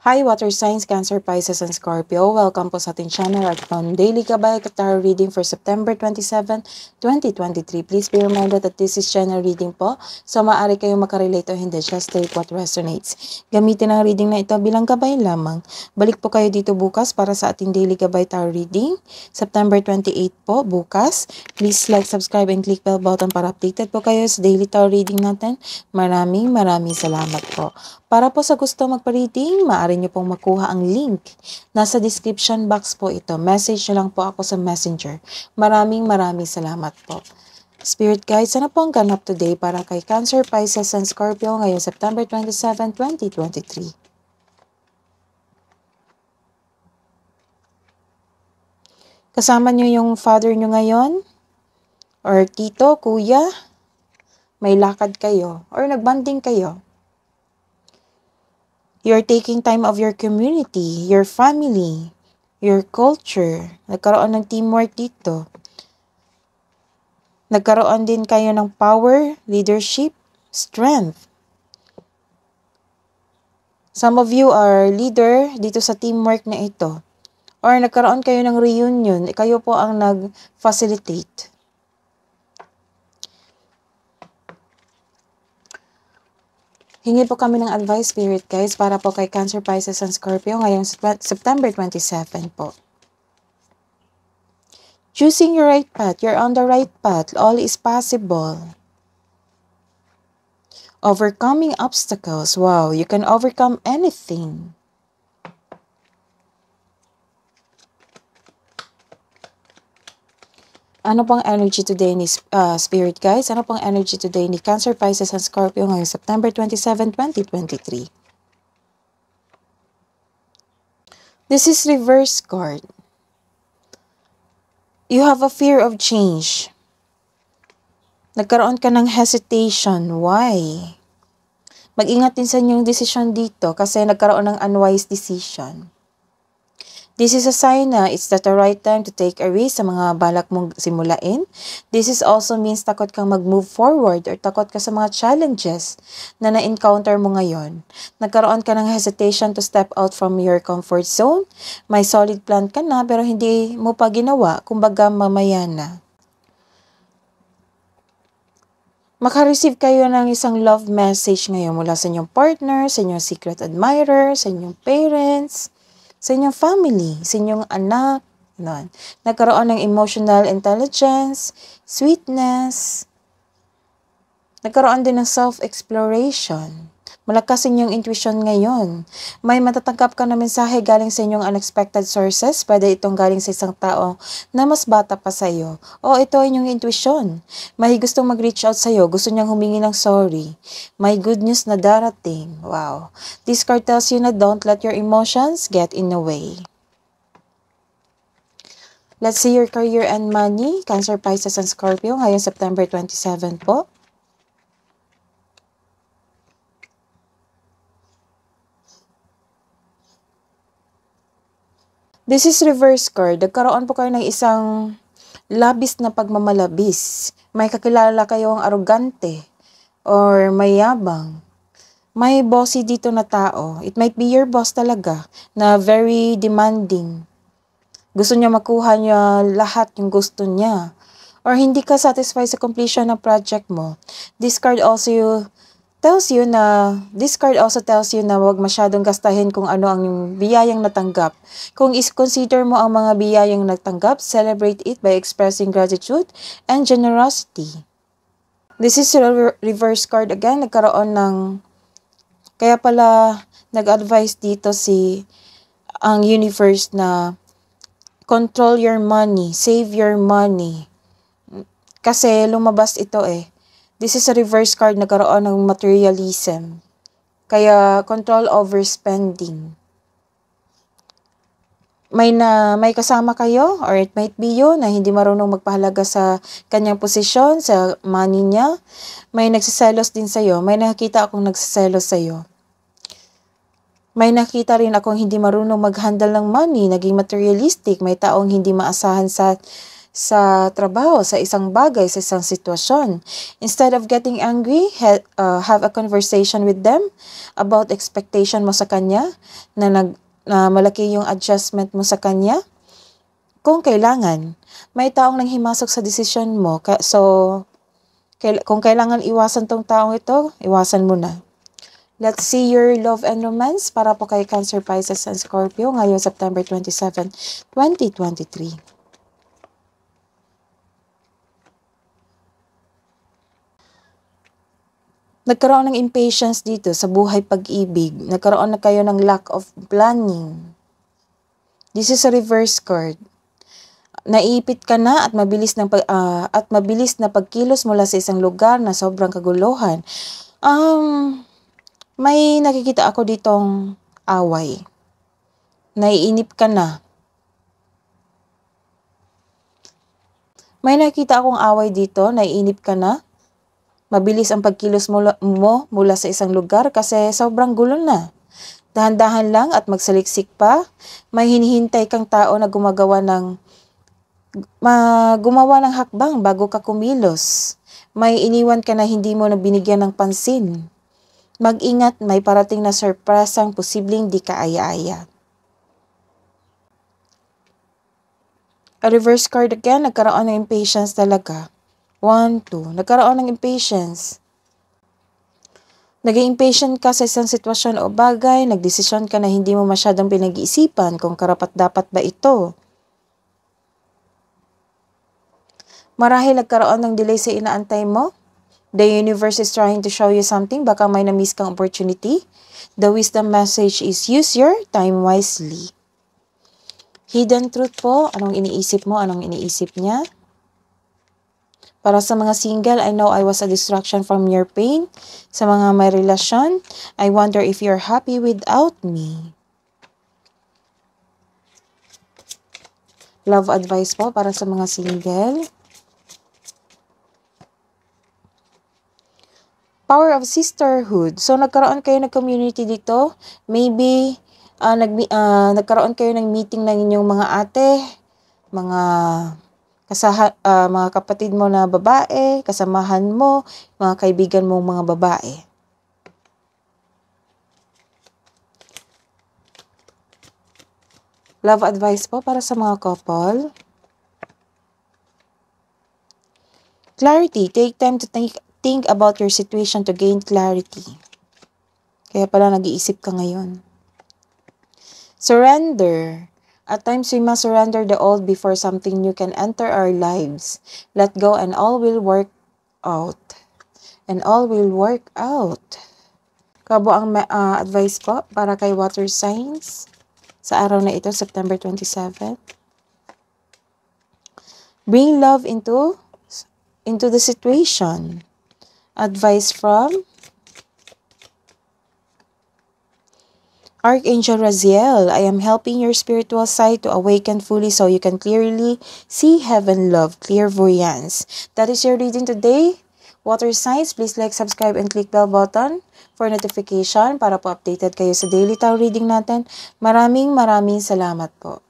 Hi, Water Signs, Cancer, Pisces, and Scorpio. Welcome po sa ating channel at from Daily Gabay Tarot Reading for September 27, 2023. Please be reminded that this is general reading po. So, maaari kayong makarelate o hindi. Just take what resonates. Gamitin ang reading na ito bilang gabay lamang. Balik po kayo dito bukas para sa ating Daily Gabay Tarot Reading. September 28 po, bukas. Please like, subscribe, and click bell button para updated po kayo sa Daily Tarot Reading natin. Maraming salamat po. Para po sa gusto magpa-reading, maaari nyo pong makuha ang link. Nasa description box po ito. Message nyo lang po ako sa Messenger. Maraming salamat po. Spirit guides, ano po ang ganap today para kay Cancer, Pisces, and Scorpio ngayong September 27, 2023? Kasama nyo yung father nyo ngayon? Or tito, kuya? May lakad kayo? Or nagbanding kayo? You're taking time of your community, your family, your culture. Nagkaroon ng teamwork dito. Nagkaroon din kayo ng power, leadership, strength. Some of you are leader dito sa teamwork na ito. Or nagkaroon kayo ng reunion, kayo po ang nag-facilitate. Hingi po kami ng advice, Spirit guys, para po kay Cancer, Pisces, and Scorpio ngayong September 27 po. Choosing your right path. You're on the right path. All is possible. Overcoming obstacles. Wow, you can overcome anything. Ano pong energy today ni Spirit guys? Ano pong energy today ni Cancer, Pisces, and Scorpio ngayong September 27, 2023? This is reverse card. You have a fear of change. Nagkaroon ka ng hesitation. Why? Mag-ingat din sa inyong decision dito kasi nagkaroon ng unwise decision. This is a sign na it's not the right time to take a risk sa mga balak mong simulain. This is also means takot kang mag-move forward or takot ka sa mga challenges na na-encounter mo ngayon. Nagkaroon ka ng hesitation to step out from your comfort zone. May solid plan ka na pero hindi mo pa ginawa, kumbaga mamaya na. Maka-receive kayo ng isang love message ngayon mula sa inyong partner, sa inyong secret admirer, sa inyong parents, sa inyong family, sa inyong anak. Nun. Nagkaroon ng emotional intelligence, sweetness. Nagkaroon din ng self-exploration. Malakas inyong intuition ngayon. May matatanggap ka na mensahe galing sa inyong unexpected sources. Pwede itong galing sa isang tao na mas bata pa sa iyo. O ito inyong intuition. May gustong mag-reach out sa iyo. Gusto niyang humingi ng sorry. May good news na darating. Wow. This card tells you na don't let your emotions get in the way. Let's see your career and money. Cancer, Pisces, and Scorpio ngayong September 27 po. This is reverse card. Nagkaroon po kayo ng isang labis na pagmamalabis. May kakilala kayong arrogante or mayabang. May bossy dito na tao. It might be your boss talaga na very demanding. Gusto niya makuha niya lahat yung gusto niya. Or hindi ka satisfied sa completion ng project mo. This card also tells you na huwag masyadong gastahin kung ano ang biyayang natanggap. Kung is-consider mo ang mga biyayang natanggap, celebrate it by expressing gratitude and generosity. This is a reverse card again. Nagkaroon ng, kaya pala nag-advise dito ang universe na control your money, save your money. Kasi lumabas ito This is a reverse card, nagkaroon ng materialism. Kaya, control over spending. May kasama kayo, or it might be you, na hindi marunong magpahalaga sa kanyang posisyon, sa money niya. May nagsiselos din sa'yo. May nakita akong nagsiselos sa'yo. May nakita rin akong hindi marunong mag-handle ng money, naging materialistic. May taong hindi maasahan sa sa trabaho, sa isang bagay, sa isang sitwasyon. Instead of getting angry, have a conversation with them about expectation mo sa kanya, na malaki yung adjustment mo sa kanya. Kung kailangan, may taong nanghimasok sa desisyon mo, kung kailangan iwasan tong taong ito, iwasan mo na. Let's see your love and romance para po kay Cancer, Pisces, and Scorpio ngayong September 27, 2023. Nagkaroon ng impatience dito sa buhay pag-ibig. Nagkaroon na kayo ng lack of planning. This is a reverse card. Naiipit ka na at mabilis na pagkilos mula sa isang lugar na sobrang kaguluhan. May nakikita ako ditong away. Naiinip ka na. May nakita akong away dito, naiinip ka na. Mabilis ang pagkilos mo mula sa isang lugar kasi sobrang gulo na. Dahan-dahan lang at magsaliksik pa. May hinihintay kang tao na gumawa ng hakbang bago ka kumilos. May iniwan ka na hindi mo na binigyan ng pansin. Mag-ingat, may parating na surpresang posibleng di ka aya-aya. A reverse card again, nagkaroon ng impatience talaga. 1, 2, nagkaroon ng impatience. Naging impatient ka sa isang sitwasyon o bagay, nagdesisyon ka na hindi mo masyadong pinag-iisipan kung karapat-dapat ba ito. Marahil nagkaroon ng delay sa inaantay mo. The universe is trying to show you something. Baka may na-miss kang opportunity. The wisdom message is use your time wisely. Hidden truth po. Anong iniisip mo? Anong iniisip niya? Para sa mga single, I know I was a distraction from your pain. Sa mga may relasyon, I wonder if you're happy without me. Love advice po para sa mga single. Power of sisterhood. So, nagkaroon kayo ng community dito. Maybe, nagkaroon kayo ng meeting ng inyong mga ate, mga kapatid mo na babae, kasamahan mo, mga kaibigan mong mga babae. Love advice po para sa mga couple. Clarity. Take time to think about your situation to gain clarity. Kaya pala nag-iisip ka ngayon. Surrender. At times we must surrender the old before something new can enter our lives. Let go and all will work out. And all will work out. Kabo ang advice po para kay water signs sa araw na ito, September 27. Bring love into the situation. Advice from Archangel Raziel. I am helping your spiritual side to awaken fully so you can clearly see heaven, love, clairvoyance. That is your reading today. Water signs, please like, subscribe, and click bell button for notification para po updated kayo sa daily tarot reading natin. Maraming salamat po.